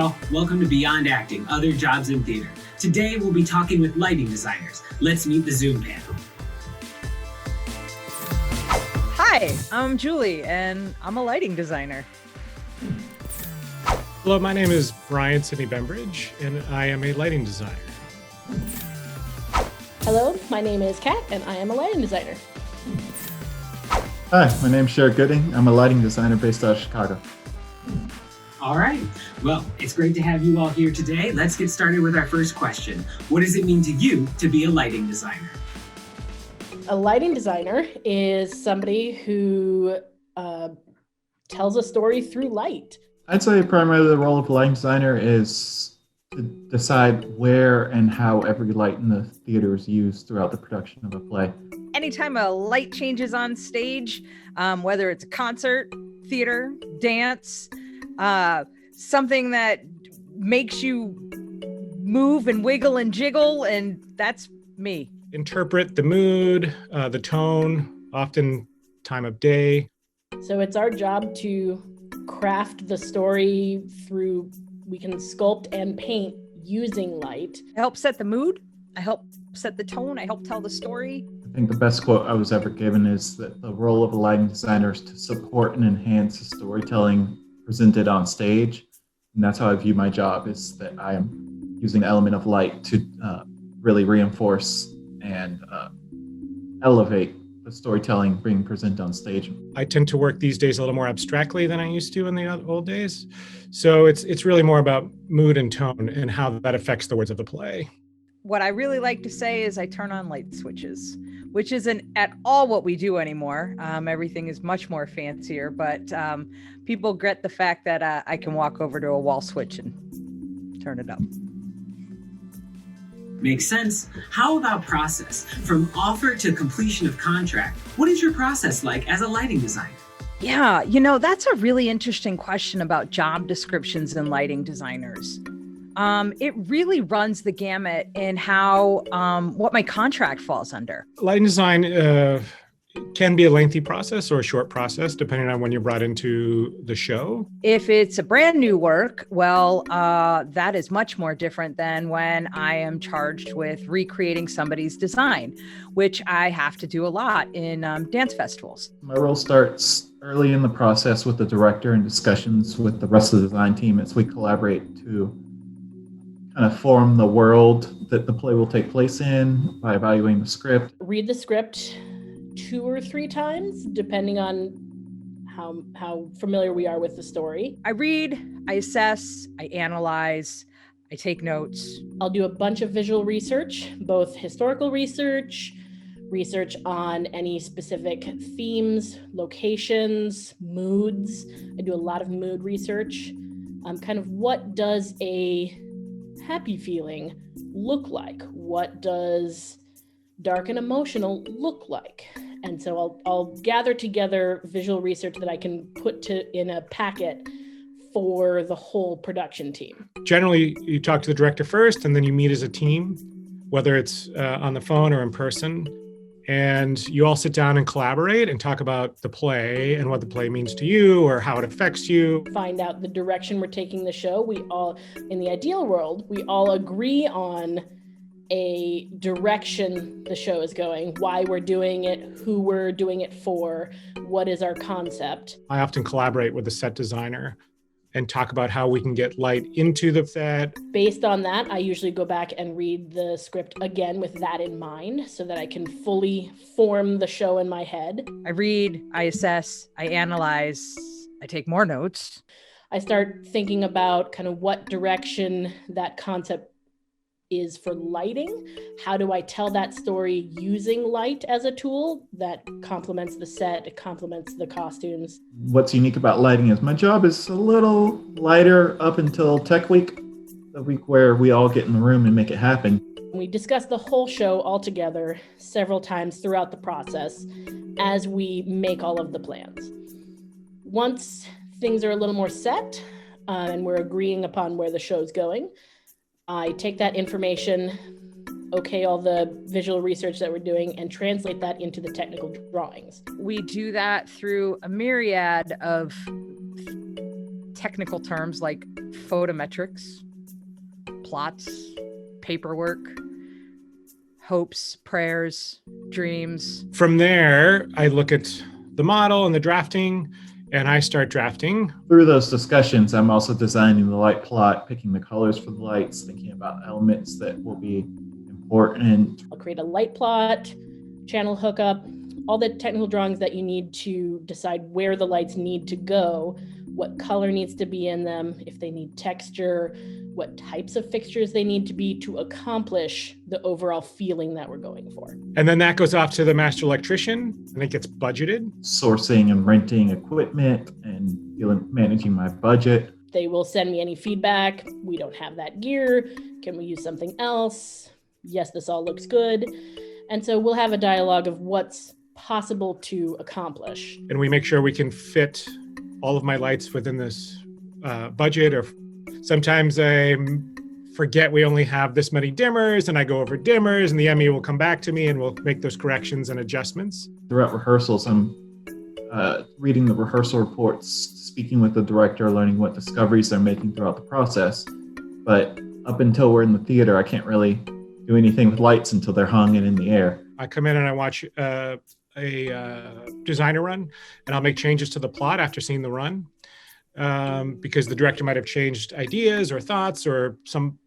y'all. Welcome to Beyond Acting, Other Jobs in Theater. Today, we'll be talking with lighting designers. Let's meet the Zoom panel. Hi, I'm Julie, and I'm a lighting designer. Hello, my name is Brian Sidney Bembridge, and I am a lighting designer. Hello, my name is Kat, and I am a lighting designer. Hi, my name's Sherrick Gooding. I'm a lighting designer based out of Chicago. All right. Well, it's great to have you all here today. Let's get started with our first question. What does it mean to you to be a lighting designer? A lighting designer is somebody who tells a story through light. I'd say primarily the role of a lighting designer is to decide where and how every light in the theater is used throughout the production of a play. Anytime a light changes on stage, whether it's a concert, theater, dance, something that makes you move and wiggle and jiggle, and that's me. Interpret the mood, the tone, often time of day. So it's our job to craft the story through, we can sculpt and paint using light. I help set the mood. I help set the tone. I help tell the story. I think the best quote I was ever given is that the role of a lighting designer is to support and enhance the storytelling presented on stage. And that's how I view my job, is that I am using an element of light to really reinforce and elevate the storytelling being presented on stage. I tend to work these days a little more abstractly than I used to in the old days. So it's really more about mood and tone and how that affects the words of the play. What I really like to say is I turn on light switches, which isn't at all what we do anymore. Everything is much more fancier, but people get the fact that I can walk over to a wall switch and turn it up. Makes sense. How about process? From offer to completion of contract, what is your process like as a lighting designer? Yeah, that's a really interesting question about job descriptions in lighting designers. It really runs the gamut in how what my contract falls under. Lighting design can be a lengthy process or a short process, depending on when you're brought into the show. If it's a brand new work, well, that is much more different than when I am charged with recreating somebody's design, which I have to do a lot in dance festivals. My role starts early in the process with the director and discussions with the rest of the design team as we collaborate to kind of form the world that the play will take place in by evaluating the script. Read the script 2 or 3 times, depending on how familiar we are with the story. I read, I assess, I analyze, I take notes. I'll do a bunch of visual research, both historical research on any specific themes, locations, moods. I do a lot of mood research. Kind of what does a happy feeling look like? What does dark and emotional look like? And so I'll gather together visual research that I can put in a packet for the whole production team. Generally, you talk to the director first, and then you meet as a team, whether it's on the phone or in person. And you all sit down and collaborate and talk about the play and what the play means to you or how it affects you. Find out the direction we're taking the show. We all, in the ideal world, we all agree on a direction the show is going, why we're doing it, who we're doing it for, what is our concept. I often collaborate with the set designer and talk about how we can get light into the set. Based on that, I usually go back and read the script again with that in mind so that I can fully form the show in my head. I read, I assess, I analyze, I take more notes. I start thinking about kind of what direction that concept is for lighting. How do I tell that story using light as a tool that complements the set, it complements the costumes? What's unique about lighting is my job is a little lighter up until Tech Week, the week where we all get in the room and make it happen. We discuss the whole show all together several times throughout the process as we make all of the plans. Once things are a little more set and we're agreeing upon where the show's going, I take that information, okay, all the visual research that we're doing, and translate that into the technical drawings. We do that through a myriad of technical terms like photometrics, plots, paperwork, hopes, prayers, dreams. From there, I look at the model and the drafting, and I start drafting. Through those discussions, I'm also designing the light plot, picking the colors for the lights, thinking about elements that will be important. I'll create a light plot, channel hookup, all the technical drawings that you need to decide where the lights need to go, what color needs to be in them, if they need texture, what types of fixtures they need to be to accomplish the overall feeling that we're going for. And then that goes off to the master electrician, and it gets budgeted. Sourcing and renting equipment and managing my budget. They will send me any feedback. We don't have that gear. Can we use something else? Yes, this all looks good. And so we'll have a dialogue of what's possible to accomplish. And we make sure we can fit all of my lights within this budget. Or sometimes I forget we only have this many dimmers, and I go over dimmers, and the ME will come back to me and we'll make those corrections and adjustments. Throughout rehearsals, I'm reading the rehearsal reports, speaking with the director, learning what discoveries they're making throughout the process. But up until we're in the theater, I can't really do anything with lights until they're hung and in the air. I come in and I watch a designer run, and I'll make changes to the plot after seeing the run, because the director might have changed ideas or thoughts, or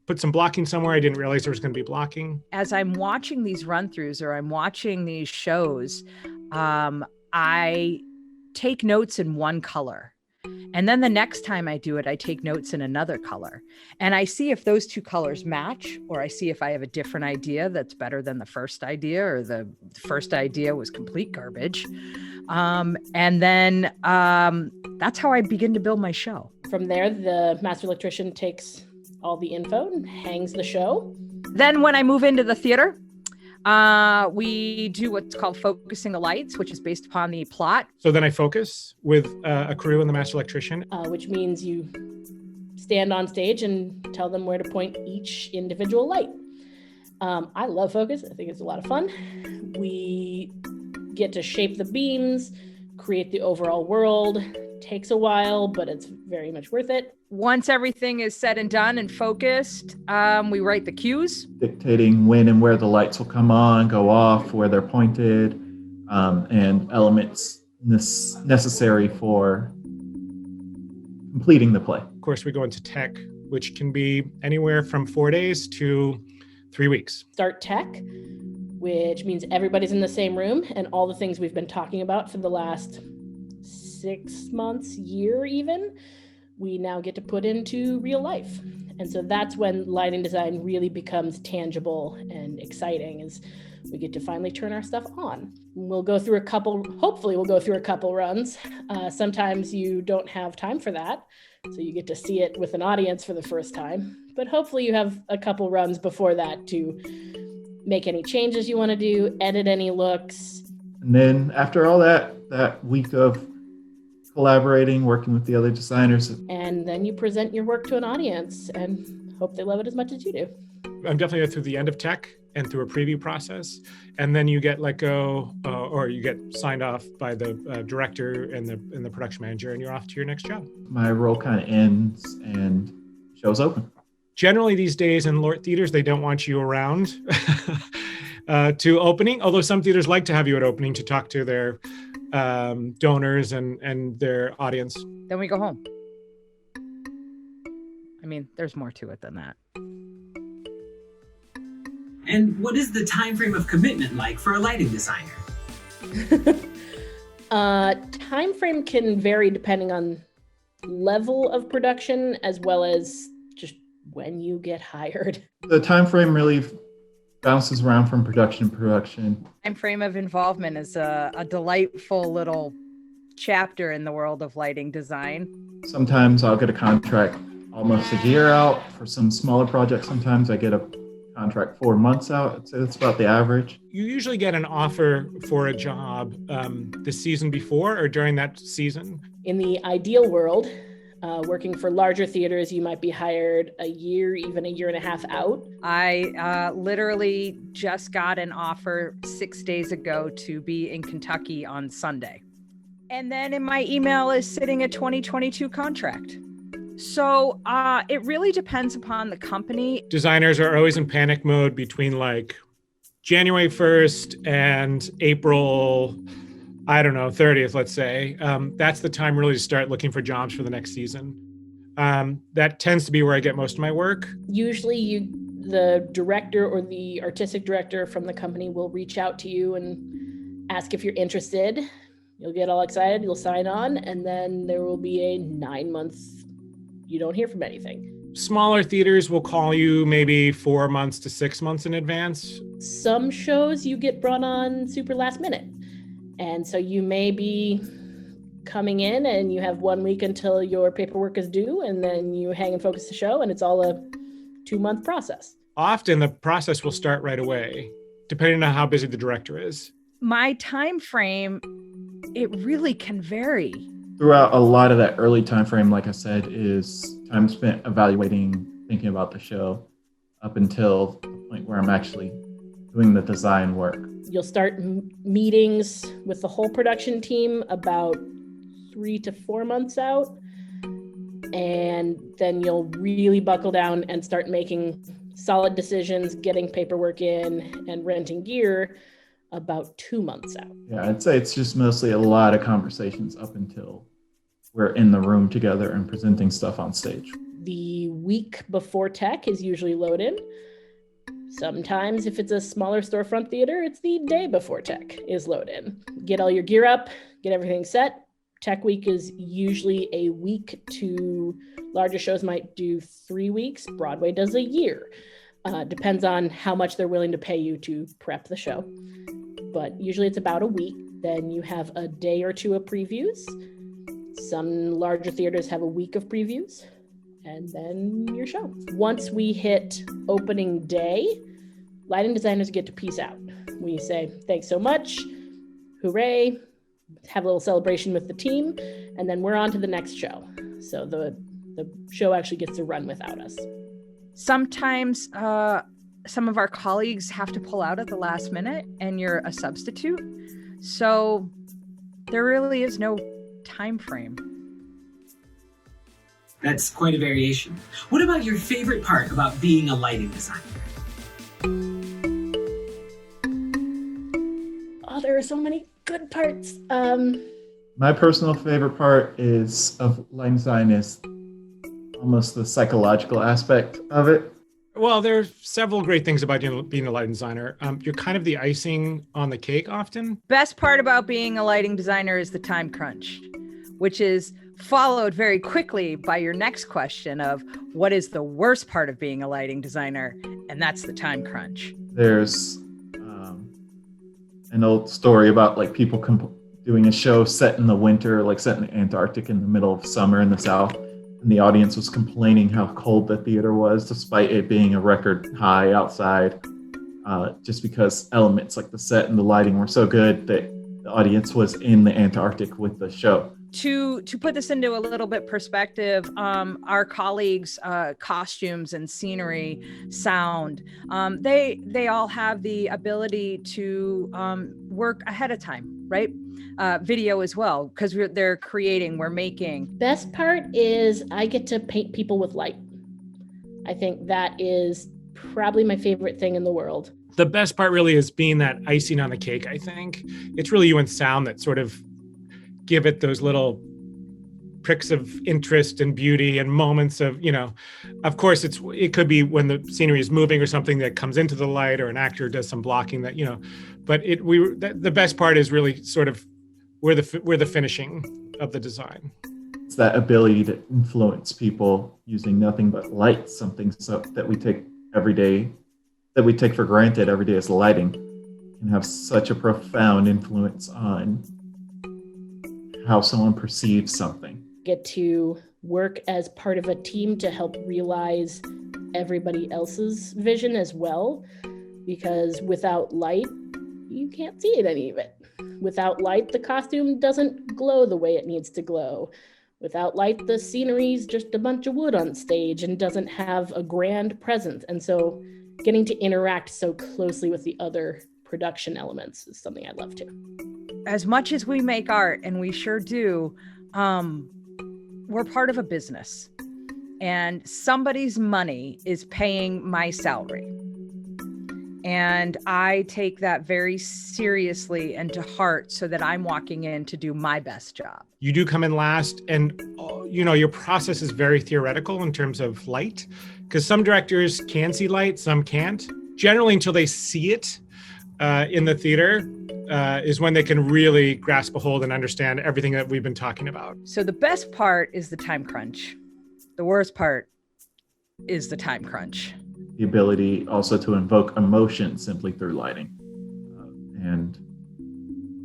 put some blocking somewhere. I didn't realize there was going to be blocking. As I'm watching these run-throughs or I'm watching these shows, I take notes in one color. And then the next time I do it, I take notes in another color. And I see if those two colors match, or I see if I have a different idea that's better than the first idea, or the first idea was complete garbage. And then that's how I begin to build my show. From there, the master electrician takes all the info and hangs the show. Then when I move into the theater, we do what's called focusing the lights, which is based upon the plot. So then I focus with a crew and the master electrician. Which means you stand on stage and tell them where to point each individual light. I love focus. I think it's a lot of fun. We get to shape the beams, create the overall world. Takes a while, but it's very much worth it. Once everything is said and done and focused, we write the cues. Dictating when and where the lights will come on, go off, where they're pointed, and elements necessary for completing the play. Of course, we go into tech, which can be anywhere from 4 days to 3 weeks. Start tech, which means everybody's in the same room, and all the things we've been talking about for the last 6 months, year even, we now get to put into real life. And so that's when lighting design really becomes tangible and exciting, is we get to finally turn our stuff on. We'll go through hopefully we'll go through a couple runs. Sometimes you don't have time for that, so you get to see it with an audience for the first time. But hopefully you have a couple runs before that to make any changes you want to do, edit any looks. And then after all that week of collaborating, working with the other designers. And then you present your work to an audience and hope they love it as much as you do. I'm definitely through the end of tech and through a preview process. And then you get let go, or you get signed off by the director and the production manager, and you're off to your next job. My role kind of ends and show's open. Generally these days in LORT theaters, they don't want you around to opening, although some theaters like to have you at opening to talk to their donors and their audience. Then we go home. I mean, there's more to it than that. And what is the time frame of commitment like for a lighting designer? Time frame can vary depending on level of production as well as just when you get hired. The time frame really bounces around from production to production. Time frame of involvement is a delightful little chapter in the world of lighting design. Sometimes I'll get a contract almost a year out. For some smaller projects, sometimes I get a contract 4 months out. I'd say that's about the average. You usually get an offer for a job the season before or during that season. In the ideal world, working for larger theaters, you might be hired a year, even a year and a half out. I literally just got an offer 6 days ago to be in Kentucky on Sunday. And then in my email is sitting a 2022 contract. So it really depends upon the company. Designers are always in panic mode between like January 1st and April, I don't know, 30th, let's say. That's the time really to start looking for jobs for the next season. That tends to be where I get most of my work. Usually the director or the artistic director from the company will reach out to you and ask if you're interested. You'll get all excited, you'll sign on, and then there will be a 9 months you don't hear from anything. Smaller theaters will call you maybe 4 months to 6 months in advance. Some shows you get brought on super last minute. And so you may be coming in and you have 1 week until your paperwork is due, and then you hang and focus the show, and it's all a 2-month process. Often the process will start right away, depending on how busy the director is. My time frame, it really can vary. Throughout a lot of that early time frame, like I said, is time spent evaluating, thinking about the show, up until the point where I'm actually doing the design work. You'll start meetings with the whole production team about 3 to 4 months out, and then you'll really buckle down and start making solid decisions, getting paperwork in and renting gear about 2 months out. Yeah, I'd say it's just mostly a lot of conversations up until we're in the room together and presenting stuff on stage. The week before tech is usually load-in. Sometimes if it's a smaller storefront theater, it's the day before tech is load-in. Get all your gear up, get everything set. Tech week is usually a week to larger shows might do 3 weeks. Broadway does a year. Depends on how much they're willing to pay you to prep the show. But usually it's about a week. Then you have a day or two of previews. Some larger theaters have a week of previews, and then your show. Once we hit opening day, lighting designers get to peace out. We say, thanks so much, hooray, have a little celebration with the team, and then we're on to the next show. So the show actually gets to run without us. Sometimes some of our colleagues have to pull out at the last minute and you're a substitute. So there really is no time frame. That's quite a variation. What about your favorite part about being a lighting designer? Oh, there are so many good parts. My personal favorite part of lighting design is almost the psychological aspect of it. Well, there are several great things about being a lighting designer. You're kind of the icing on the cake often. Best part about being a lighting designer is the time crunch, which is followed very quickly by your next question of what is the worst part of being a lighting designer? And that's the time crunch. There's an old story about like people doing a show set in the winter, like set in the Antarctic in the middle of summer in the South. And the audience was complaining how cold the theater was, despite it being a record high outside, just because elements like the set and the lighting were so good that the audience was in the Antarctic with the show. To put this into a little bit perspective, our colleagues' costumes and scenery, sound, they all have the ability to work ahead of time, right? Video as well, because they're creating, we're making. Best part is I get to paint people with light. I think that is probably my favorite thing in the world. The best part really is being that icing on the cake, I think. It's really you and sound that sort of give it those little pricks of interest and beauty and moments of, of course it could be when the scenery is moving or something that comes into the light, or an actor does some blocking that, but the best part is really sort of we're the finishing of the design. It's that ability to influence people using nothing but light, something so that we take every day, that we take for granted every day as lighting, can have such a profound influence on how someone perceives something. Get to work as part of a team to help realize everybody else's vision as well, because without light, you can't see any of it. Without light, the costume doesn't glow the way it needs to glow. Without light, the scenery's just a bunch of wood on stage and doesn't have a grand presence. And so getting to interact so closely with the other production elements is something I love too. As much as we make art, and we sure do, we're part of a business. and somebody's money is paying my salary. And I take that very seriously and to heart so that I'm walking in to do my best job. You do come in last, and your process is very theoretical in terms of light, because some directors can see light, some can't. Generally, until they see it in the theater is when they can really grasp a hold and understand everything that we've been talking about. So the best part is the time crunch. The worst part is the time crunch. The ability also to invoke emotion simply through lighting. And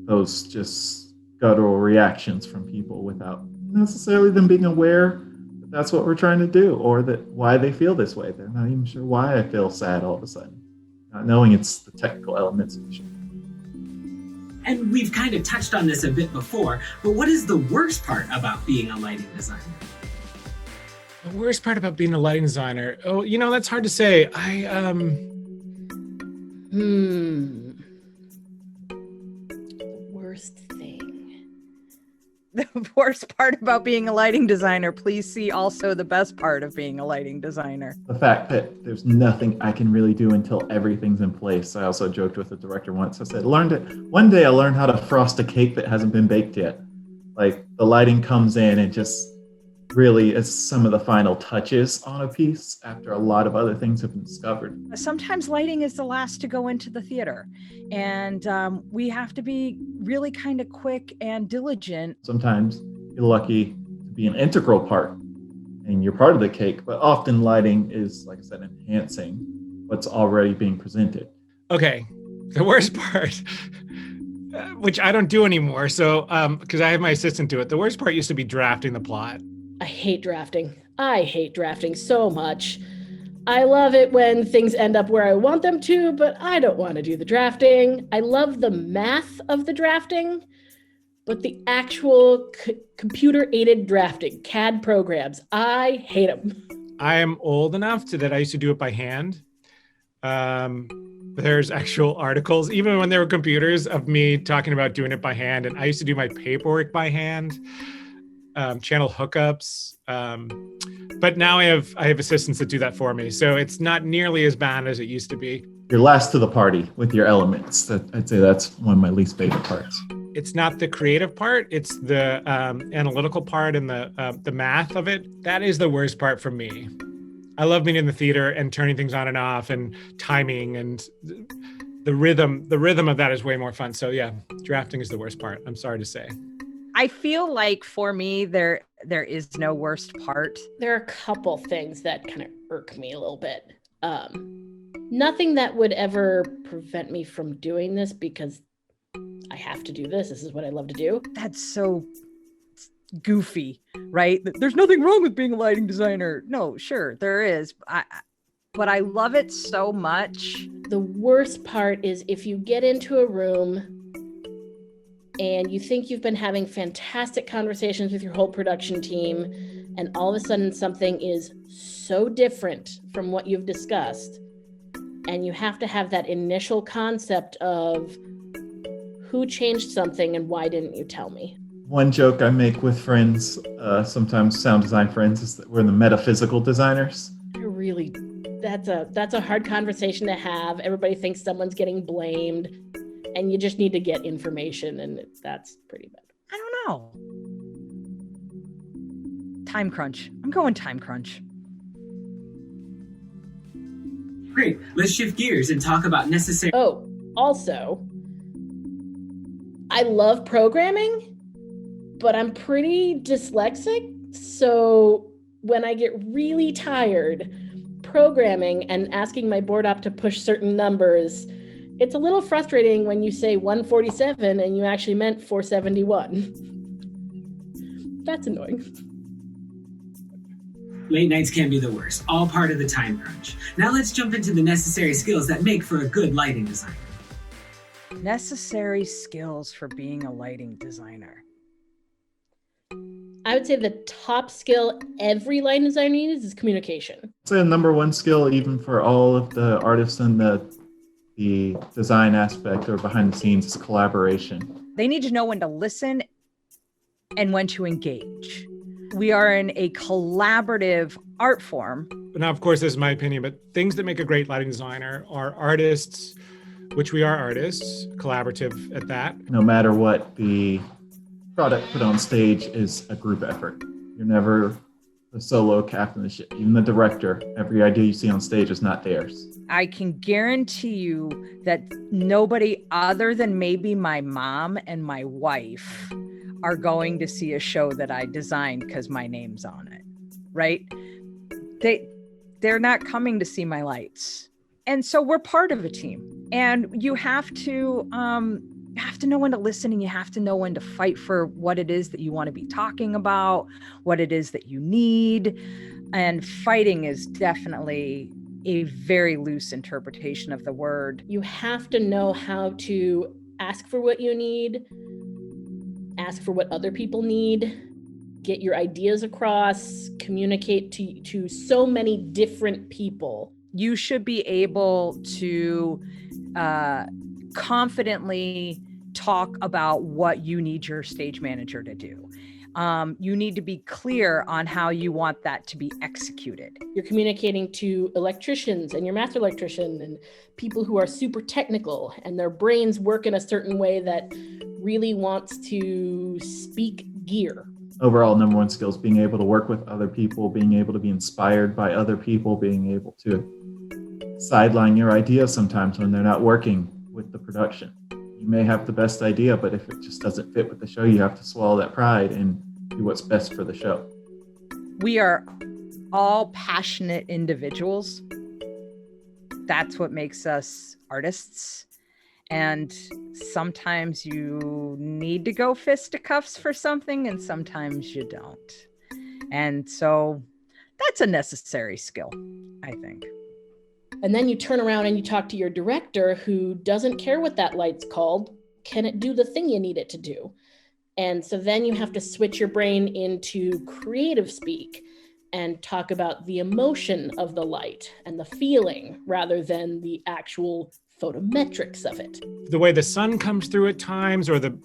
those just guttural reactions from people without necessarily them being aware that that's what we're trying to do, or that why they feel this way. They're not even sure why I feel sad all of a sudden, not knowing it's the technical elements of the show. And we've kind of touched on this a bit before, but what is the worst part about being a lighting designer? The worst part about being a lighting designer, that's hard to say. The worst thing. The worst part about being a lighting designer, please see also the best part of being a lighting designer. The fact that there's nothing I can really do until everything's in place. I also joked with the director once. I said, one day I'll learn how to frost a cake that hasn't been baked yet. Like, the lighting comes in and just really is some of the final touches on a piece after a lot of other things have been discovered. Sometimes lighting is the last to go into the theater, and we have to be really kind of quick and diligent. Sometimes you're lucky to be an integral part and you're part of the cake, but often lighting is, like I said, enhancing what's already being presented. Okay, the worst part, which I don't do anymore, so because I have my assistant do it. The worst part used to be drafting the plot. I hate drafting. I hate drafting so much. I love it when things end up where I want them to, but I don't want to do the drafting. I love the math of the drafting, but the actual computer-aided drafting, CAD programs, I hate them. I am old enough that I used to do it by hand. There's actual articles, even when there were computers, of me talking about doing it by hand, and I used to do my paperwork by hand. Channel hookups, but now I have assistants that do that for me, so it's not nearly as bad as it used to be. You're last to the party with your elements. I'd say that's one of my least favorite parts. It's not the creative part; it's the analytical part and the math of it. That is the worst part for me. I love being in the theater and turning things on and off and timing, and the rhythm of that is way more fun. So yeah, drafting is the worst part. I'm sorry to say. I feel like for me, there is no worst part. There are a couple things that kind of irk me a little bit. Nothing that would ever prevent me from doing this because I have to do this. This is what I love to do. That's so goofy, right? There's nothing wrong with being a lighting designer. No, sure, there is. But I love it so much. The worst part is if you get into a room and you think you've been having fantastic conversations with your whole production team, and all of a sudden something is so different from what you've discussed, and you have to have that initial concept of who changed something and why didn't you tell me? One joke I make with friends, sometimes sound design friends, is that we're the metaphysical designers. That's a hard conversation to have. Everybody thinks someone's getting blamed, and you just need to get information, and that's pretty bad. I don't know. Time crunch. I'm going time crunch. Great. Let's shift gears and talk about necessary. Oh, also, I love programming, but I'm pretty dyslexic. So when I get really tired programming and asking my board op to push certain numbers, it's a little frustrating when you say 147 and you actually meant 471. That's annoying. Late nights can be the worst, all part of the time crunch. Now let's jump into the necessary skills that make for a good lighting designer. Necessary skills for being a lighting designer. I would say the top skill every lighting designer needs is communication. I'd say the number one skill, even for all of the artists and the design aspect or behind the scenes, is collaboration. They need to know when to listen and when to engage. We are in a collaborative art form. Now, of course, this is my opinion, but things that make a great lighting designer are artists, which we are artists, collaborative at that. No matter what, the product put on stage is a group effort. You're never the solo captain of the ship. Even the director, every idea you see on stage is not theirs. I can guarantee you that nobody other than maybe my mom and my wife are going to see a show that I designed because my name's on it, right? They're not coming to see my lights. And so we're part of a team, and you have to know when to listen, and you have to know when to fight for what it is that you want to be talking about, what it is that you need. And fighting is definitely a very loose interpretation of the word. You have to know how to ask for what you need, ask for what other people need, get your ideas across, communicate to so many different people. You should be able to confidently talk about what you need your stage manager to do. You need to be clear on how you want that to be executed. You're communicating to electricians and your master electrician and people who are super technical and their brains work in a certain way that really wants to speak gear. Overall, number one skill is being able to work with other people, being able to be inspired by other people, being able to sideline your ideas sometimes when they're not working with the production. You may have the best idea, but if it just doesn't fit with the show, you have to swallow that pride and do what's best for the show. We are all passionate individuals. That's what makes us artists. And sometimes you need to go fisticuffs for something, and sometimes you don't. And so that's a necessary skill, I think. And then you turn around and you talk to your director who doesn't care what that light's called. Can it do the thing you need it to do? And so then you have to switch your brain into creative speak and talk about the emotion of the light and the feeling rather than the actual photometrics of it. The way the sun comes through at times, or the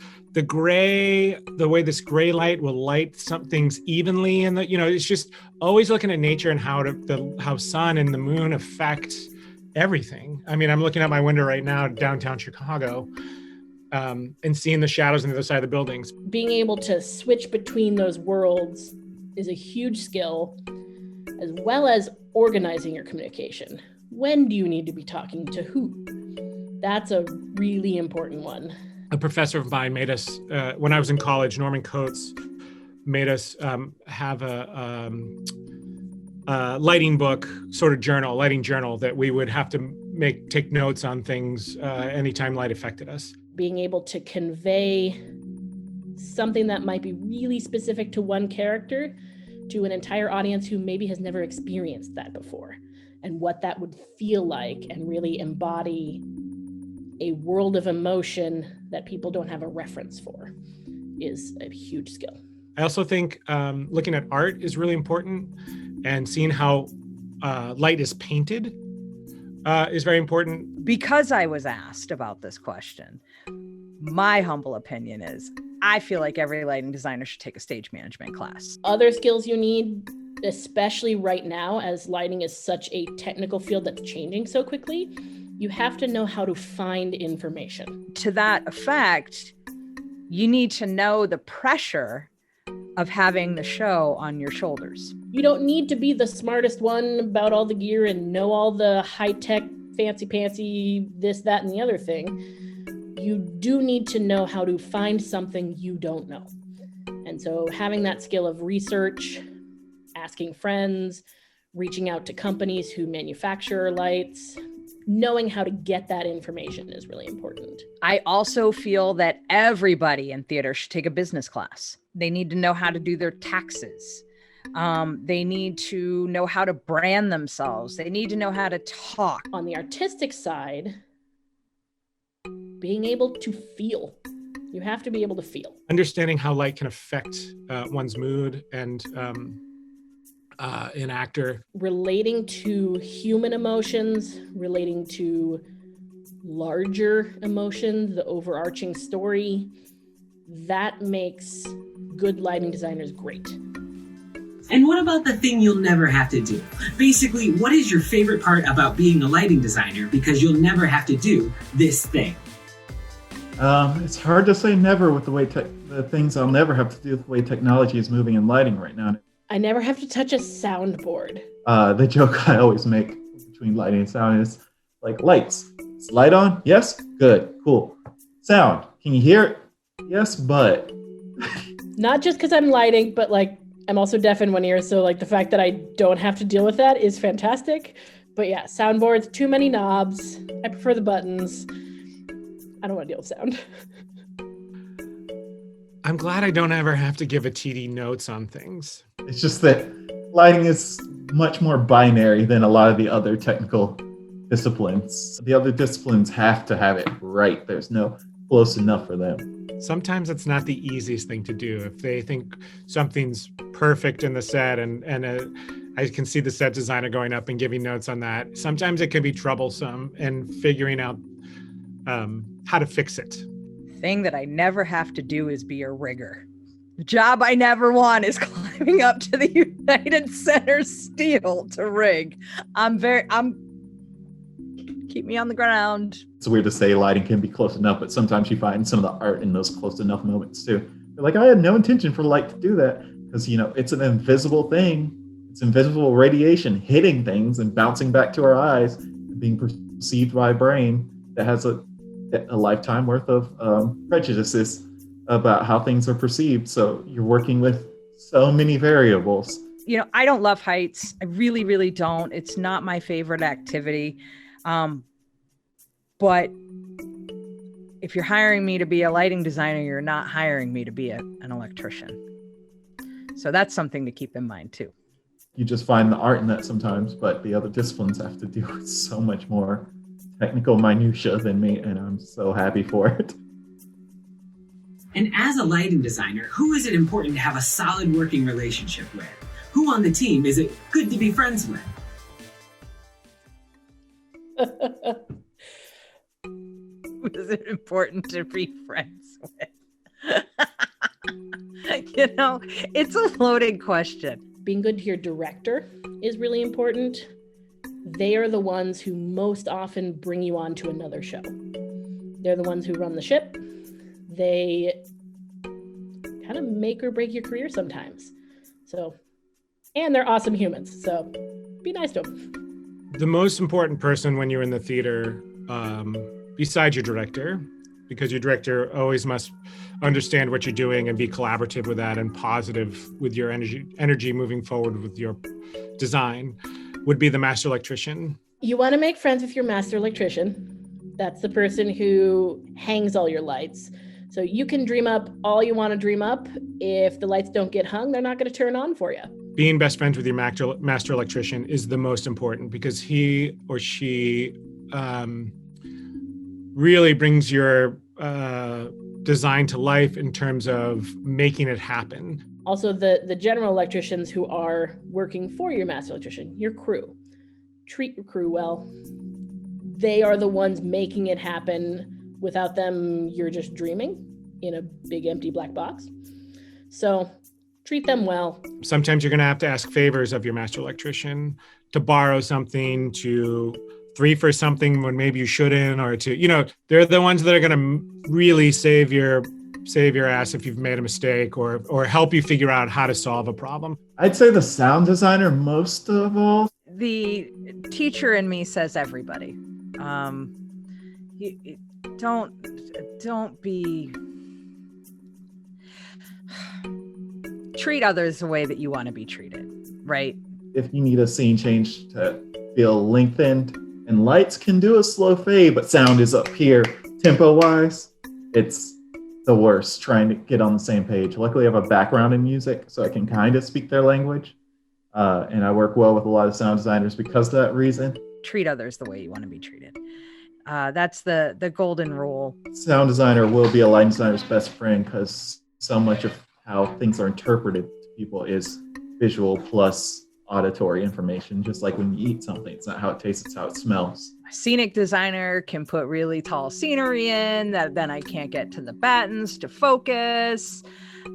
way this gray light will light some things evenly, and it's just always looking at nature and how sun and the moon affect everything. I mean, I'm looking out my window right now, downtown Chicago, and seeing the shadows on the other side of the buildings. Being able to switch between those worlds is a huge skill, as well as organizing your communication. When do you need to be talking to who? That's a really important one. A professor of mine made us, when I was in college, Norman Coates, made us have a lighting book, sort of lighting journal that we would have to take notes on things anytime light affected us. Being able to convey something that might be really specific to one character to an entire audience who maybe has never experienced that before, and what that would feel like, and really embody a world of emotion that people don't have a reference for is a huge skill. I also think looking at art is really important, and seeing how light is painted is very important. Because I was asked about this question, my humble opinion is I feel like every lighting designer should take a stage management class. Other skills you need, especially right now, as lighting is such a technical field that's changing so quickly, you have to know how to find information. To that effect, you need to know the pressure of having the show on your shoulders. You don't need to be the smartest one about all the gear and know all the high-tech, fancy-pantsy, this, that, and the other thing. You do need to know how to find something you don't know. And so having that skill of research, asking friends, reaching out to companies who manufacture lights, knowing how to get that information is really important. I also feel that everybody in theater should take a business class. They need to know how to do their taxes. They need to know how to brand themselves. They need to know how to talk. On the artistic side, being able to feel. You have to be able to feel. Understanding how light can affect one's mood and an actor. Relating to human emotions, relating to larger emotions, the overarching story, that makes good lighting designers great. And what about the thing you'll never have to do? Basically, what is your favorite part about being a lighting designer because you'll never have to do this thing? It's hard to say never with the way the things I'll never have to do with the way technology is moving in lighting right now. I never have to touch a soundboard. The joke I always make between lighting and sound is like, lights. Is light on? Yes? Good. Cool. Sound. Can you hear it? Yes, but. Not just because I'm lighting, but like I'm also deaf in one ear. So like the fact that I don't have to deal with that is fantastic. But yeah, soundboards, too many knobs. I prefer the buttons. I don't want to deal with sound. I'm glad I don't ever have to give a TD notes on things. It's just that lighting is much more binary than a lot of the other technical disciplines. The other disciplines have to have it right. There's no close enough for them. Sometimes it's not the easiest thing to do. If they think something's perfect in the set and I can see the set designer going up and giving notes on that, sometimes it can be troublesome and figuring out how to fix it. Thing that I never have to do is be a rigger. The job I never want is climbing up to the United Center steel to rig. Keep me on the ground. It's weird to say lighting can be close enough, but sometimes you find some of the art in those close enough moments too. You're like, I had no intention for light to do that because, it's an invisible thing. It's invisible radiation hitting things and bouncing back to our eyes and being perceived by a brain that has a lifetime worth of prejudices about how things are perceived. So you're working with so many variables. I don't love heights. I really, really don't. It's not my favorite activity. But if you're hiring me to be a lighting designer, you're not hiring me to be an electrician. So that's something to keep in mind too. You just find the art in that sometimes, but the other disciplines have to deal with so much more technical minutia than me, and I'm so happy for it. And as a lighting designer, who is it important to have a solid working relationship with? Who on the team is it good to be friends with? Who is it important to be friends with? It's a loaded question. Being good to your director is really important. They are the ones who most often bring you on to another show. They're the ones who run the ship. They kind of make or break your career sometimes. And they're awesome humans. So be nice to them. The most important person when you're in the theater, besides your director, because your director always must understand what you're doing and be collaborative with that and positive with your energy moving forward with your design, would be the master electrician. You want to make friends with your master electrician. That's the person who hangs all your lights. So you can dream up all you want to dream up. If the lights don't get hung, they're not going to turn on for you. Being best friends with your master electrician is the most important because he or she really brings your design to life in terms of making it happen. Also, the general electricians who are working for your master electrician, your crew. Treat your crew well. They are the ones making it happen. Without them, you're just dreaming in a big empty black box. So treat them well. Sometimes you're going to have to ask favors of your master electrician to borrow something, to three for something when maybe you shouldn't, or to, they're the ones that are going to really save your ass if you've made a mistake or help you figure out how to solve a problem. I'd say the sound designer most of all. The teacher in me says everybody. Don't be... Treat others the way that you want to be treated, right? If you need a scene change to feel lengthened, and lights can do a slow fade, but sound is up here tempo-wise, it's the worst trying to get on the same page. Luckily, I have a background in music, so I can kind of speak their language. And I work well with a lot of sound designers because of that reason. Treat others the way you want to be treated. That's the golden rule. Sound designer will be a lighting designer's best friend because so much of how things are interpreted to people is visual plus auditory information. Just like when you eat something, it's not how it tastes, it's how it smells. A scenic designer can put really tall scenery in that then I can't get to the battens to focus.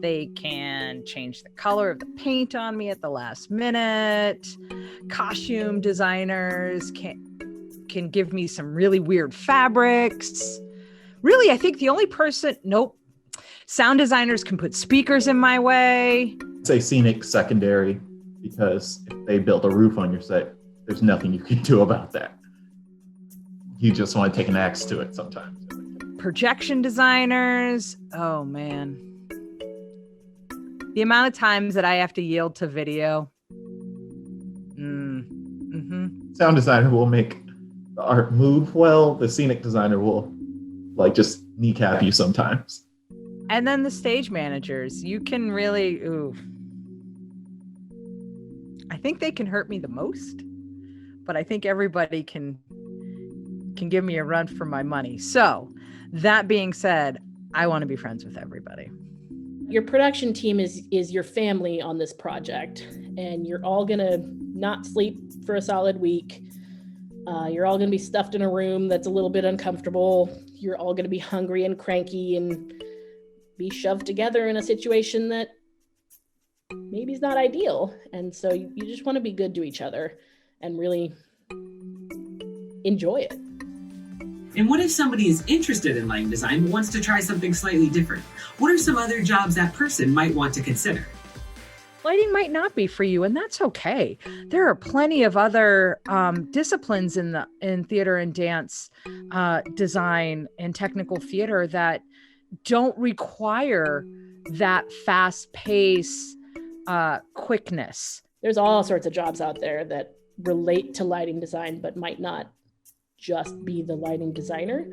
They can change the color of the paint on me at the last minute. Costume designers can give me some really weird fabrics. Really, I think the only person, nope. Sound designers can put speakers in my way. Say scenic secondary, because if they build a roof on your set, there's nothing you can do about that. You just want to take an axe to it sometimes. Projection designers. Oh man. The amount of times that I have to yield to video. Sound designer will make the art move well. The scenic designer will just kneecap you sometimes. And then the stage managers, you can really, I think they can hurt me the most, but I think everybody can give me a run for my money. So that being said, I want to be friends with everybody. Your production team is your family on this project, and you're all gonna not sleep for a solid week. You're all gonna be stuffed in a room that's a little bit uncomfortable. You're all gonna be hungry and cranky and be shoved together in a situation that maybe is not ideal. And so you just want to be good to each other and really enjoy it. And what if somebody is interested in lighting design but wants to try something slightly different? What are some other jobs that person might want to consider? Lighting might not be for you, and that's okay. There are plenty of other disciplines in theater and dance design and technical theater that don't require that fast pace, quickness. There's all sorts of jobs out there that relate to lighting design, but might not just be the lighting designer.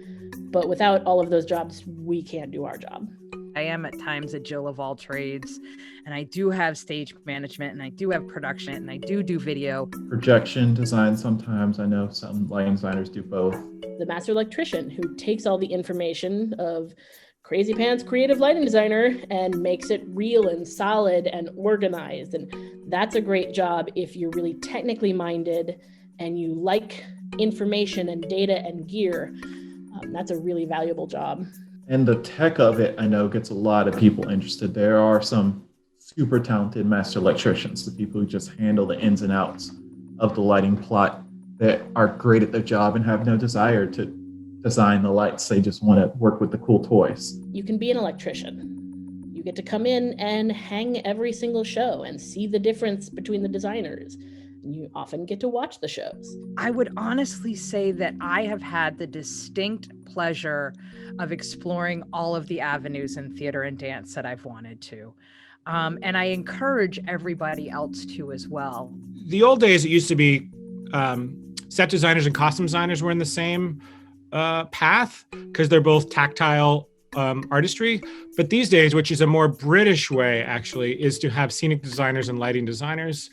But without all of those jobs, we can't do our job. I am at times a Jill of all trades, and I do have stage management, and I do have production, and I do video. Projection design sometimes. I know some lighting designers do both. The master electrician who takes all the information of Crazy Pants creative lighting designer and makes it real and solid and organized. And that's a great job if you're really technically minded and you like information and data and gear. That's a really valuable job. And the tech of it, I know, gets a lot of people interested. There are some super talented master electricians, the people who just handle the ins and outs of the lighting plot, that are great at their job and have no desire to design the lights. They just want to work with the cool toys. You can be an electrician. You get to come in and hang every single show and see the difference between the designers. You often get to watch the shows. I would honestly say that I have had the distinct pleasure of exploring all of the avenues in theater and dance that I've wanted to. And I encourage everybody else to as well. The old days, it used to be set designers and costume designers were in the same path because they're both tactile artistry. But these days, which is a more British way, actually, is to have scenic designers and lighting designers.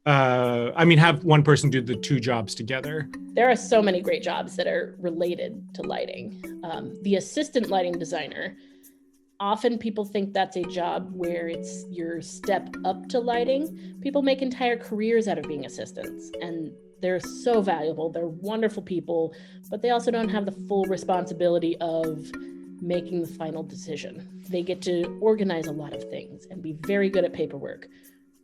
Have one person do the two jobs together. There are so many great jobs that are related to lighting. The assistant lighting designer, often people think that's a job where it's your step up to lighting. People make entire careers out of being assistants, and they're so valuable. They're wonderful people, but they also don't have the full responsibility of making the final decision. They get to organize a lot of things and be very good at paperwork.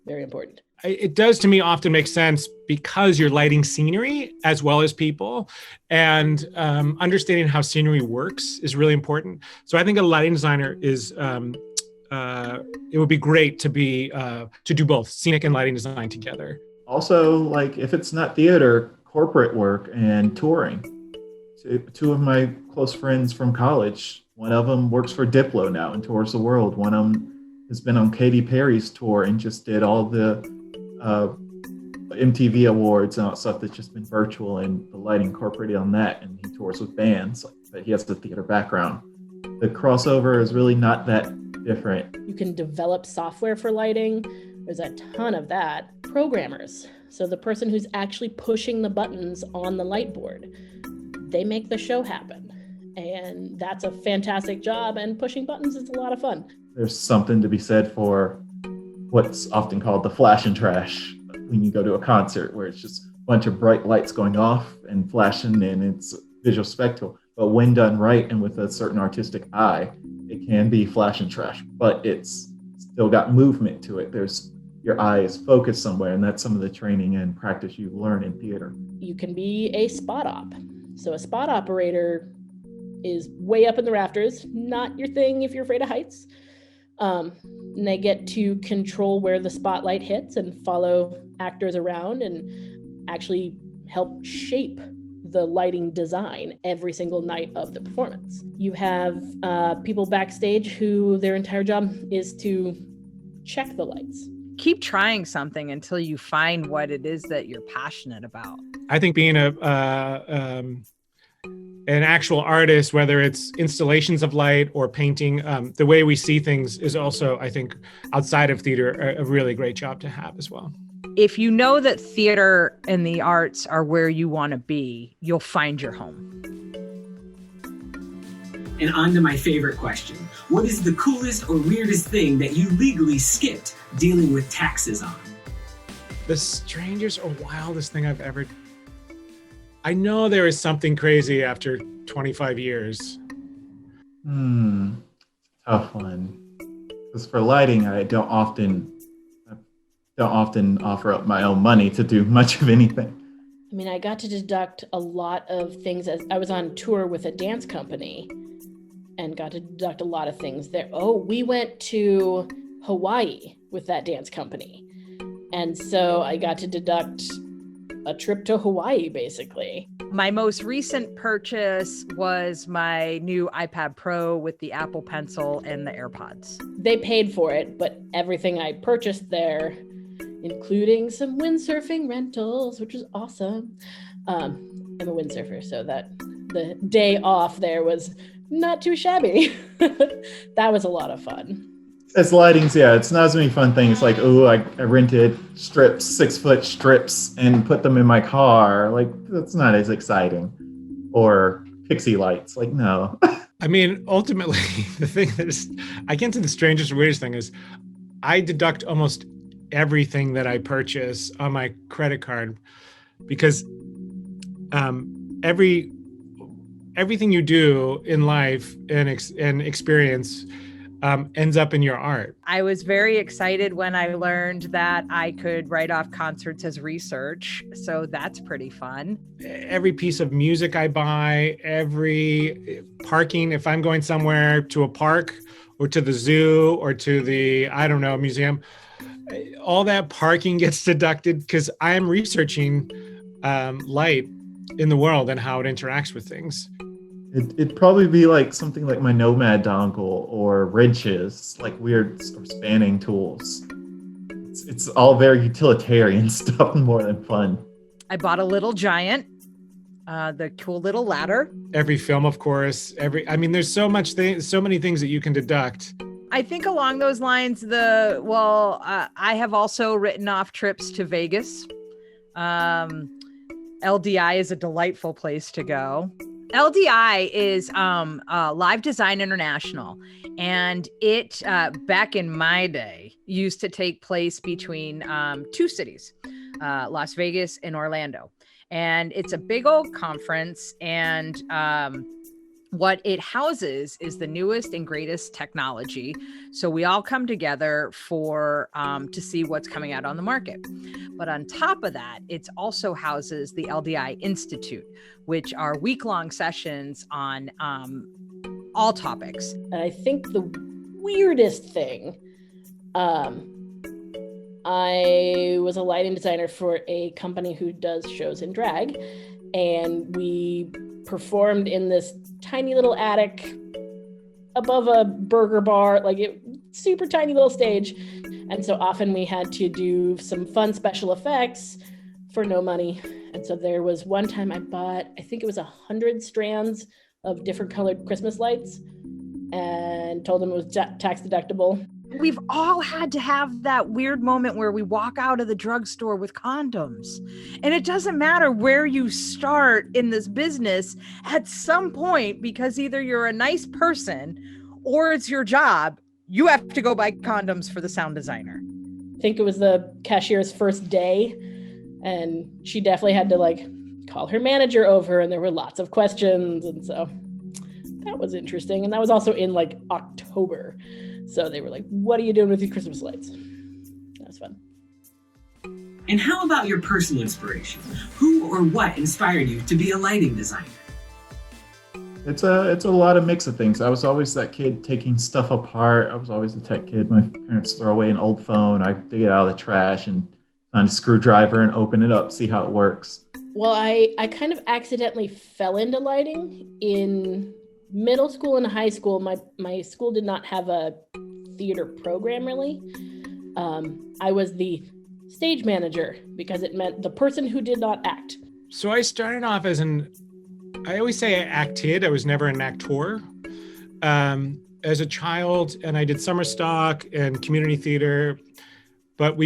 Very important. It does, to me, often make sense because you're lighting scenery as well as people, and understanding how scenery works is really important. So I think a lighting designer is, it would be great to do both scenic and lighting design together. Also, if it's not theater, corporate work and touring. Two of my close friends from college, one of them works for Diplo now and tours the world. One of them has been on Katy Perry's tour and just did all the MTV awards and all that stuff that's just been virtual, and the lighting incorporated on that. And he tours with bands, but he has the theater background. The crossover is really not that different. You can develop software for lighting. There's a ton of that. Programmers. So the person who's actually pushing the buttons on the light board, they make the show happen. And that's a fantastic job, and pushing buttons is a lot of fun. There's something to be said for what's often called the flash and trash when you go to a concert, where it's just a bunch of bright lights going off and flashing, and it's visual spectacle. But when done right and with a certain artistic eye, It can be flash and trash, but it's still got movement to it. Your eye is focused somewhere, and that's some of the training and practice you learn in theater. You can be a spot op. So a spot operator is way up in the rafters, not your thing if you're afraid of heights. And they get to control where the spotlight hits and follow actors around and actually help shape the lighting design every single night of the performance. You have people backstage who their entire job is to check the lights. Keep trying something until you find what it is that you're passionate about. I think being an actual artist, whether it's installations of light or painting, the way we see things is also, I think, outside of theater, a really great job to have as well. If you know that theater and the arts are where you want to be, you'll find your home. And on to my favorite question. What is the coolest or weirdest thing that you legally skipped dealing with taxes on? The strangest or wildest thing I've ever... I know there is something crazy after 25 years. Tough one. Because for lighting, I don't often offer up my own money to do much of anything. I mean, I got to deduct a lot of things as I was on tour with a dance company and got to deduct a lot of things there. Oh, we went to Hawaii with that dance company. And so I got to deduct a trip to Hawaii, basically. My most recent purchase was my new iPad Pro with the Apple Pencil and the AirPods. They paid for it, but everything I purchased there, including some windsurfing rentals, which was awesome. I'm a windsurfer, so that the day off there was not too shabby. That was a lot of fun. As lighting's, it's not as many fun things like, I rented strips, 6-foot strips, and put them in my car. Like, that's not as exciting. Or pixie lights. Like, no. I mean, ultimately, the thing that is, I get to the strangest, weirdest thing is I deduct almost everything that I purchase on my credit card because everything you do in life and experience ends up in your art. I was very excited when I learned that I could write off concerts as research. So that's pretty fun. Every piece of music I buy, every parking, if I'm going somewhere to a park or to the zoo or to the, museum, all that parking gets deducted because I am researching light in the world and how it interacts with things. It'd probably be like something like my Nomad dongle or wrenches, like weird spanning tools. It's all very utilitarian stuff more than fun. I bought a little giant, the cool little ladder. Every film, of course. There's so many things that you can deduct. I think along those lines, I have also written off trips to Vegas. LDI is a delightful place to go. LDI is Live Design International, and it, back in my day, used to take place between two cities, Las Vegas and Orlando. And it's a big old conference, and what it houses is the newest and greatest technology. So we all come together for to see what's coming out on the market. But on top of that, it also houses the LDI Institute, which are week-long sessions on all topics. And I think the weirdest thing, I was a lighting designer for a company who does shows in drag, and we performed in this tiny little attic above a burger bar, super tiny little stage. And so often we had to do some fun special effects for no money. And so there was one time I bought, I think it was 100 strands of different colored Christmas lights and told them it was tax deductible. We've all had to have that weird moment where we walk out of the drugstore with condoms. And it doesn't matter where you start in this business at some point, because either you're a nice person or it's your job, you have to go buy condoms for the sound designer. I think it was the cashier's first day, and she definitely had to call her manager over, and there were lots of questions. And so that was interesting. And that was also in like October. So they were like, what are you doing with your Christmas lights? That was fun. And how about your personal inspiration? Who or what inspired you to be a lighting designer? It's a lot of mix of things. I was always that kid taking stuff apart. I was always the tech kid. My parents throw away an old phone. I dig it out of the trash and find a screwdriver and open it up, see how it works. Well, I kind of accidentally fell into lighting in middle school and high school. My school did not have a theater program really. I was the stage manager because it meant the person who did not act. So I started off as I always say I acted. I was never an actor. As a child, and I did summer stock and community theater. But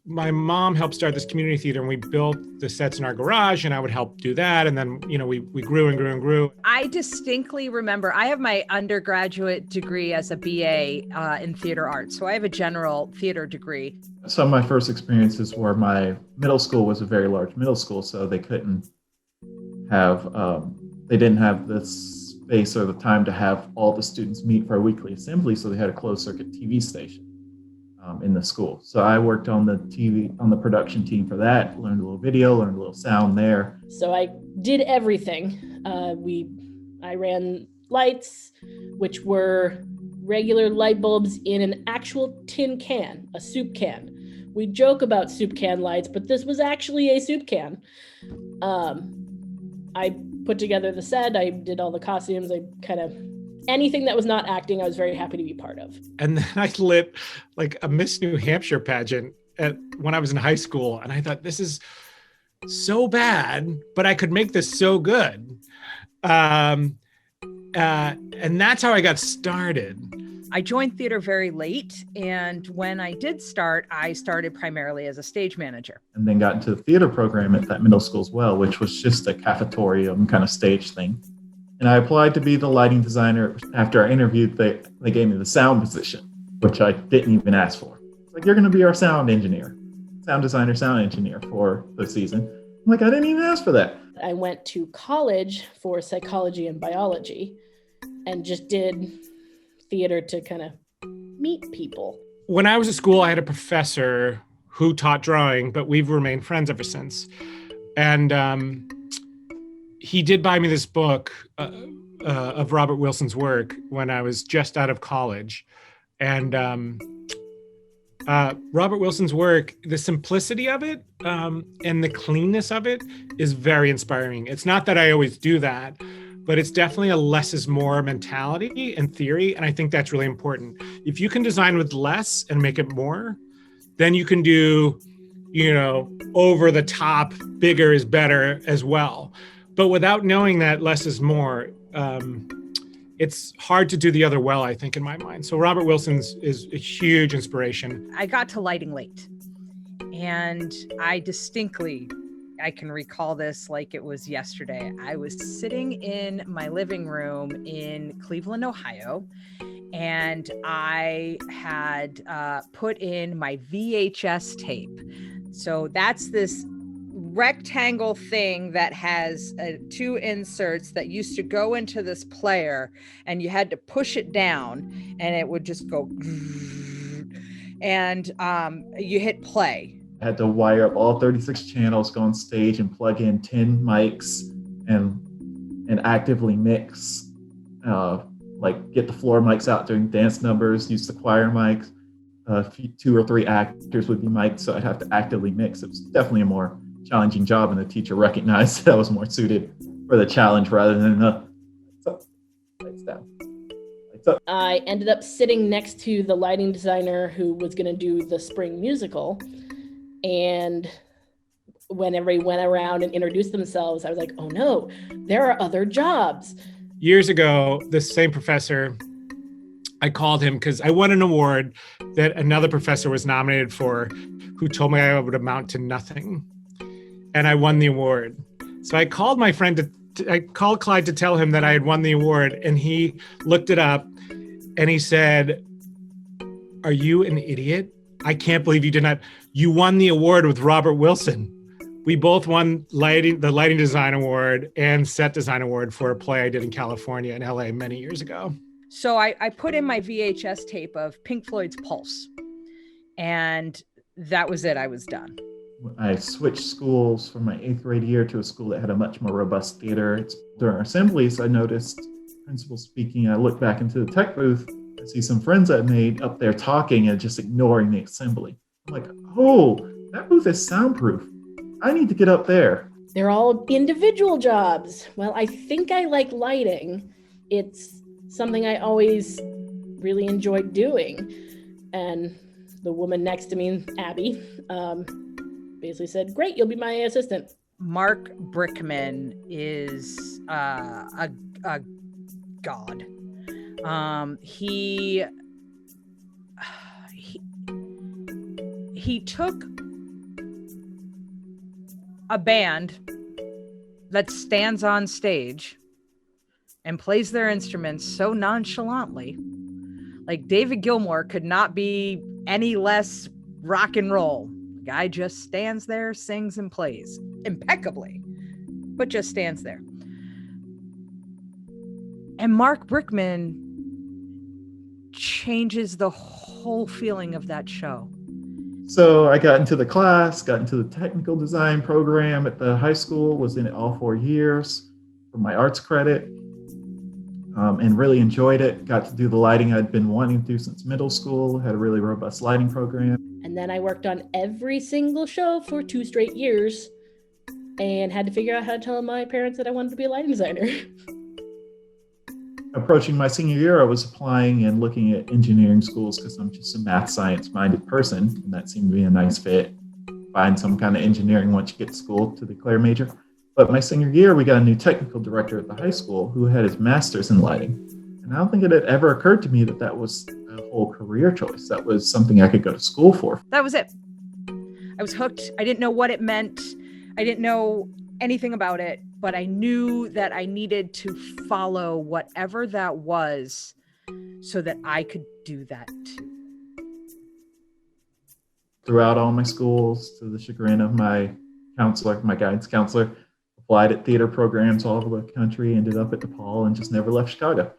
my mom helped start this community theater, and we built the sets in our garage, and I would help do that. And then, we grew and grew and grew. I distinctly remember, I have my undergraduate degree as a BA in theater arts. So I have a general theater degree. Some of my first experiences were my middle school was a very large middle school, so they couldn't have, they didn't have the space or the time to have all the students meet for a weekly assembly, so they had a closed circuit TV station in the school. So I worked on the production team for that, learned a little video, learned a little sound there. So I did everything. I ran lights, which were regular light bulbs in an actual tin can, a soup can. We joke about soup can lights, but this was actually a soup can. I put together the set, I did all the costumes, anything that was not acting, I was very happy to be part of. And then I lit like a Miss New Hampshire pageant when I was in high school. And I thought, this is so bad, but I could make this so good. And that's how I got started. I joined theater very late. And when I did start, I started primarily as a stage manager. And then got into the theater program at that middle school as well, which was just a cafetorium kind of stage thing. And I applied to be the lighting designer. After I interviewed, they gave me the sound position, which I didn't even ask for. It's like, you're going to be our sound designer, sound engineer for the season. I'm like, I didn't even ask for that. I went to college for psychology and biology and just did theater to kind of meet people. When I was at school, I had a professor who taught drawing, but we've remained friends ever since. And he did buy me this book of Robert Wilson's work when I was just out of college. And Robert Wilson's work, the simplicity of it and the cleanness of it is very inspiring. It's not that I always do that, but it's definitely a less is more mentality and theory. And I think that's really important. If you can design with less and make it more, then you can do, over the top, bigger is better as well. But without knowing that less is more, it's hard to do the other well, I think, in my mind. So Robert Wilson's is a huge inspiration. I got to lighting late, and I can recall this like it was yesterday. I was sitting in my living room in Cleveland, Ohio, and I had put in my VHS tape. So that's this rectangle thing that has two inserts that used to go into this player, and you had to push it down and it would just go and you hit play. I had to wire up all 36 channels, go on stage and plug in 10 mics and actively mix, get the floor mics out during dance numbers, use the choir mics. 2 or 3 actors would be mic'd, so I'd have to actively mix. It was definitely a more challenging job, and the teacher recognized that I was more suited for the challenge rather than lights down. Lights up. I ended up sitting next to the lighting designer who was going to do the spring musical, and whenever he went around and introduced themselves, I was like, oh no, there are other jobs. Years ago, this same professor, I called him because I won an award that another professor was nominated for, who told me I would amount to nothing. And I won the award. So I called my friend I called Clyde to tell him that I had won the award, and he looked it up and he said, "Are you an idiot? I can't believe you did not. You won the award with Robert Wilson." We both won the lighting design award and set design award for a play I did in California and LA many years ago. So I put in my VHS tape of Pink Floyd's Pulse, and that was it. I was done. I switched schools from my 8th grade year to a school that had a much more robust theater. During our assemblies, I noticed principal speaking. I looked back into the tech booth. I see some friends I made up there talking and just ignoring the assembly. I'm like, oh, that booth is soundproof. I need to get up there. They're all individual jobs. Well, I think I like lighting. It's something I always really enjoyed doing. And the woman next to me, Abby, basically said, great, you'll be my assistant. Mark Brickman is a god. He took a band that stands on stage and plays their instruments so nonchalantly. Like David Gilmour could not be any less rock and roll. The guy just stands there, sings and plays impeccably, but just stands there. And Mark Brickman changes the whole feeling of that show. So I got into the class, got into the technical design program at the high school, was in it all 4 years for my arts credit, and really enjoyed it. Got to do the lighting I'd been wanting to do since middle school, had a really robust lighting program. And then I worked on every single show for 2 straight years and had to figure out how to tell my parents that I wanted to be a lighting designer. Approaching my senior year, I was applying and looking at engineering schools because I'm just a math science minded person, and that seemed to be a nice fit. Find some kind of engineering once you get to school to declare major. But my senior year, we got a new technical director at the high school who had his master's in lighting. And I don't think it had ever occurred to me that that was a whole career choice. That was something I could go to school for. That was it. I was hooked. I didn't know what it meant. I didn't know anything about it, but I knew that I needed to follow whatever that was so that I could do that too. Throughout all my schools, to the chagrin of my counselor, my guidance counselor, applied at theater programs all over the country, ended up at DePaul, and just never left Chicago.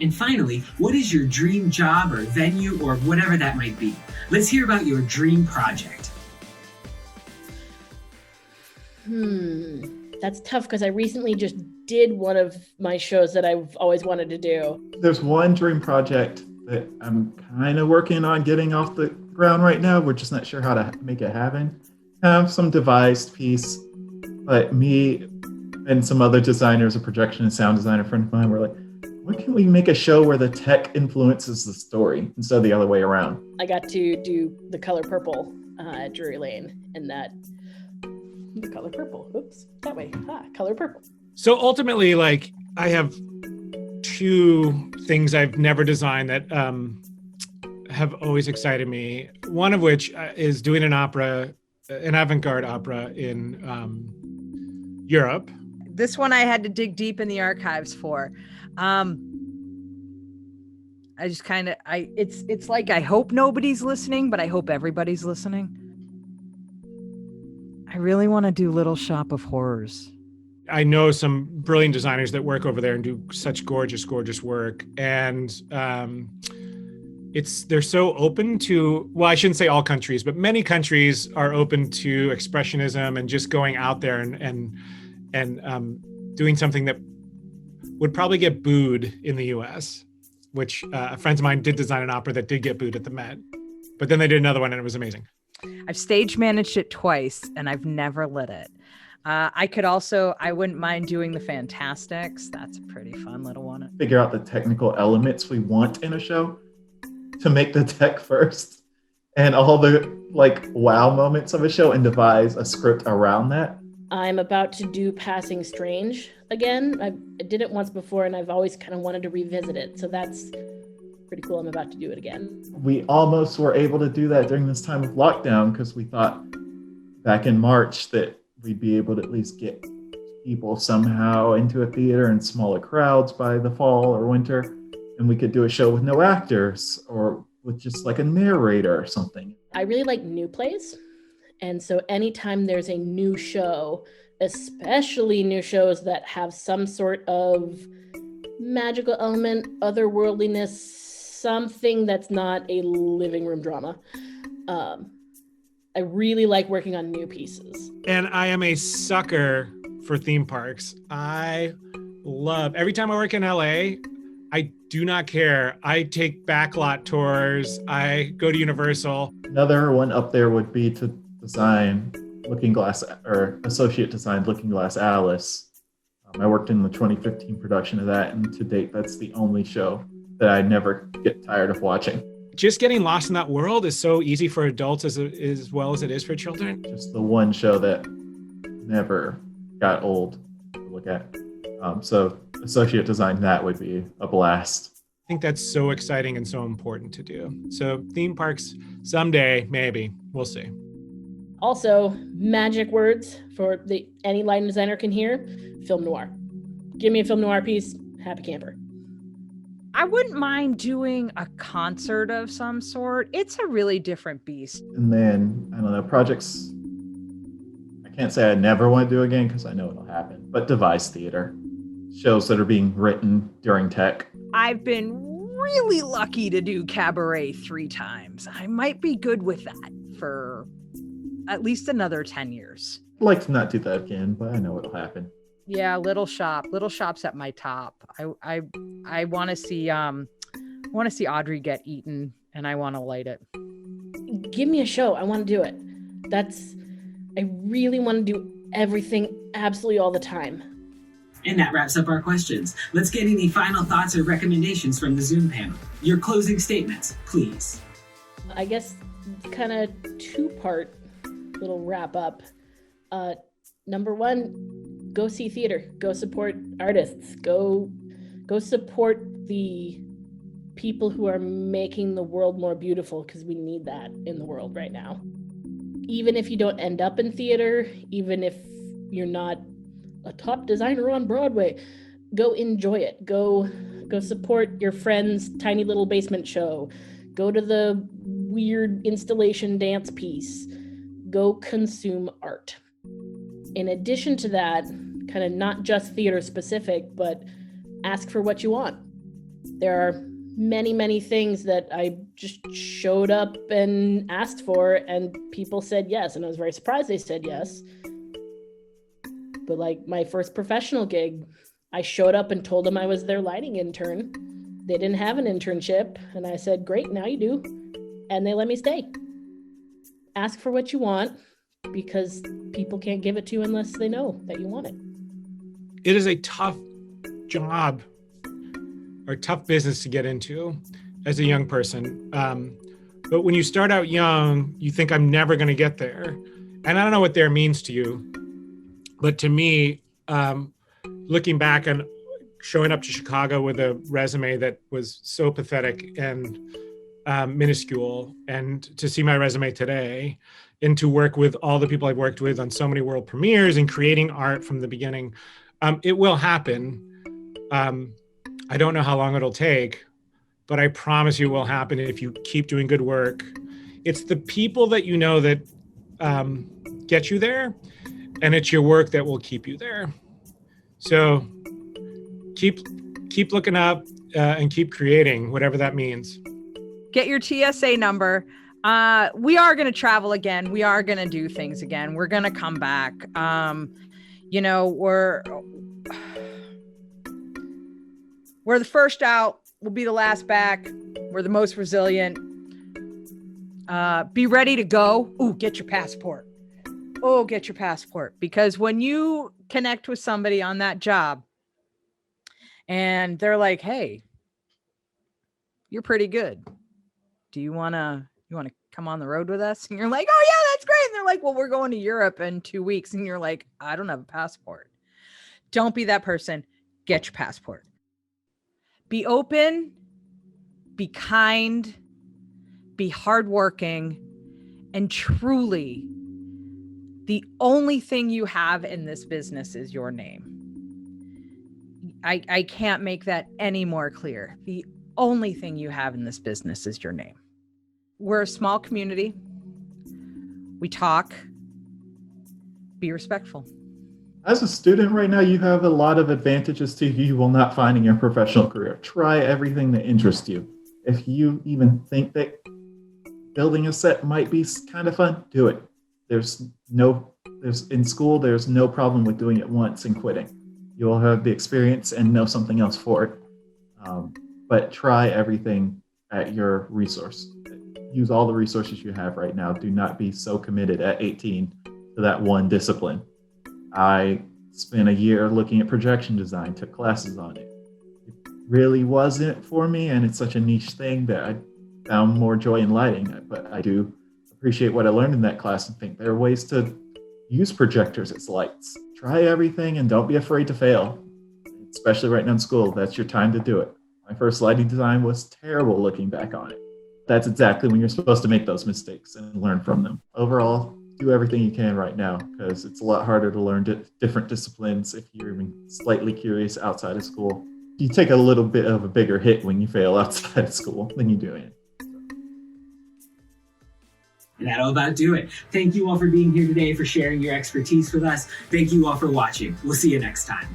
And finally, what is your dream job or venue or whatever that might be? Let's hear about your dream project. That's tough because I recently just did one of my shows that I've always wanted to do. There's one dream project that I'm kind of working on getting off the ground right now. We're just not sure how to make it happen. Have some devised piece, but me and some other designers, a projection and sound designer friend of mine, were like, why can't we make a show where the tech influences the story instead of the other way around? I got to do The Color Purple at Drury Lane, and that The Color Purple. Oops, that way. Color Purple. So ultimately, like, I have 2 things I've never designed that have always excited me. One of which is doing an opera, an avant-garde opera in Europe. This one I had to dig deep in the archives for. I just kind of, it's like, I hope nobody's listening, but I hope everybody's listening. I really want to do Little Shop of Horrors. I know some brilliant designers that work over there and do such gorgeous, gorgeous work. And they're so open to, well, I shouldn't say all countries, but many countries are open to expressionism and just going out there and doing something that would probably get booed in the US, which friends of mine did design an opera that did get booed at the Met. But then they did another one and it was amazing. I've stage managed it twice and I've never lit it. I wouldn't mind doing the Fantastics. That's a pretty fun little one. Figure out the technical elements we want in a show to make the tech first and all the wow moments of a show and devise a script around that. I'm about to do Passing Strange again. I did it once before and I've always kind of wanted to revisit it. So that's pretty cool. I'm about to do it again. We almost were able to do that during this time of lockdown because we thought back in March that we'd be able to at least get people somehow into a theater in smaller crowds by the fall or winter. And we could do a show with no actors or with just like a narrator or something. I really like new plays. And so anytime there's a new show, especially new shows that have some sort of magical element, otherworldliness, something that's not a living room drama, I really like working on new pieces. And I am a sucker for theme parks. I love, every time I work in LA, I do not care. I take backlot tours. I go to Universal. Another one up there would be to design Looking Glass, or associate design Looking Glass Alice. I worked in the 2015 production of that, and to date, that's the only show that I never get tired of watching. Just getting lost in that world is so easy for adults as well as it is for children. Just the one show that never got old to look at. So associate design, that would be a blast. I think that's so exciting and so important to do. So theme parks, someday, maybe, we'll see. Also, magic words for any lighting designer can hear: film noir. Give me a film noir piece, happy camper. I wouldn't mind doing a concert of some sort. It's a really different beast. And then, I don't know, projects, I can't say I never want to do again because I know it'll happen, but device theater, shows that are being written during tech. I've been really lucky to do cabaret 3 times. I might be good with that for at least another 10 years. I'd like to not do that again, but I know it'll happen. Yeah, Little Shop's at my top. I want to see Audrey get eaten, and I want to light it. Give me a show. I want to do it. I really want to do everything absolutely all the time. And that wraps up our questions. Let's get any final thoughts or recommendations from the Zoom panel. Your closing statements, please. I guess kind of 2-part little wrap up. Number 1, go see theater. Go support artists. Go support the people who are making the world more beautiful, because we need that in the world right now. Even if you don't end up in theater, even if you're not a top designer on Broadway, go enjoy it. Go support your friend's tiny little basement show. Go to the weird installation dance piece. Go consume art. In addition to that, kind of not just theater specific, but ask for what you want. There are many, many things that I just showed up and asked for, and people said yes, and I was very surprised they said yes. But like my first professional gig, I showed up and told them I was their lighting intern. They didn't have an internship, and I said, great, now you do. And they let me stay. Ask for what you want, because people can't give it to you unless they know that you want it. It is a tough job or tough business to get into as a young person. But when you start out young, you think, I'm never going to get there. And I don't know what there means to you. But to me, looking back and showing up to Chicago with a resume that was so pathetic and minuscule, and to see my resume today, and to work with all the people I've worked with on so many world premieres and creating art from the beginning, it will happen. I don't know how long it'll take, but I promise you it will happen if you keep doing good work. It's the people that you know that get you there, and it's your work that will keep you there. So keep looking up and keep creating, whatever that means. Get your TSA number. We are going to travel again. We are going to do things again. We're going to come back. We're the first out. We'll be the last back. We're the most resilient. Be ready to go. Ooh, get your passport. Oh, get your passport. Because when you connect with somebody on that job and they're like, hey, you're pretty good. Do you want to come on the road with us? And you're like, oh yeah, that's great. And they're like, well, we're going to Europe in 2 weeks. And you're like, I don't have a passport. Don't be that person. Get your passport. Be open, be kind, be hardworking, and truly, the only thing you have in this business is your name. I can't make that any more clear. The only thing you have in this business is your name. We're a small community. We talk. Be respectful. As a student right now, you have a lot of advantages to you will not find in your professional career. Try everything that interests you. If you even think that building a set might be kind of fun, do it. In school, there's no problem with doing it once and quitting. You'll have the experience and know something else for it. But try everything at your resource. Use all the resources you have right now. Do not be so committed at 18 to that one discipline. I spent a year looking at projection design, took classes on it. It really wasn't for me, and it's such a niche thing that I found more joy in lighting. But I do appreciate what I learned in that class and think there are ways to use projectors as lights. Try everything and don't be afraid to fail, especially right now in school. That's your time to do it. My first lighting design was terrible looking back on it. That's exactly when you're supposed to make those mistakes and learn from them. Overall, do everything you can right now, because it's a lot harder to learn different disciplines if you're even slightly curious outside of school. You take a little bit of a bigger hit when you fail outside of school than you do in. And that'll about do it. Thank you all for being here today, for sharing your expertise with us. Thank you all for watching. We'll see you next time.